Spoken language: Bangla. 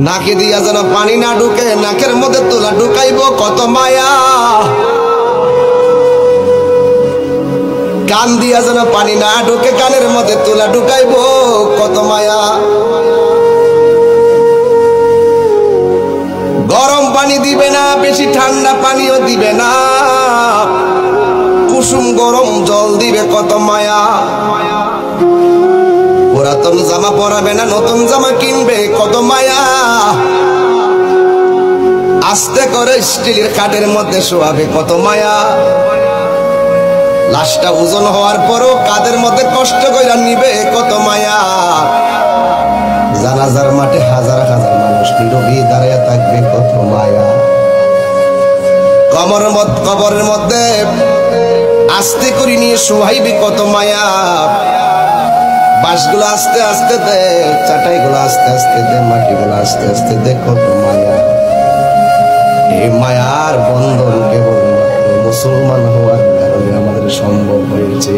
নাকে দিয়া যেন পানি না ঢুকে, নাকের মধ্যে তুলা ঢুকাইব কত মায়া। কান দিয়া যেন পানি না ঢুকে, কানের মধ্যে তুলা ঢুকাইব কত মায়া। গরম পানি দিবে না, বেশি ঠান্ডা পানিও দিবে না, কুসুম গরম জল দিবে কত মায়া। পুরাতন জামা পরাবে না, নতুন জামা কিনবে কত মায়া। আস্তে করে স্টিলের খাটের মধ্যে শোয়াবে কত মায়া। লাশটা ওজন হওয়ার পরও কাদের মধ্যে কষ্ট কইরা নিবে কত মায়া। জানাজার মাঠে হাজার হাজার মানুষ নীরবে দাঁড়িয়ে থাকবে কত মায়া। কবরের মধ্যে আস্তে করে নিয়ে শোয়াইবে কত মায়া। বাঁশগুলো আস্তে আস্তে দে, চাটাইগুলো আস্তে আস্তে দে, মাটিগুলো আস্তে আস্তে দে, কত মায়া। এই মায়ার বন্ধন কেবল মুসলমান হওয়ার কারণে আমাদের সম্ভব হয়েছে।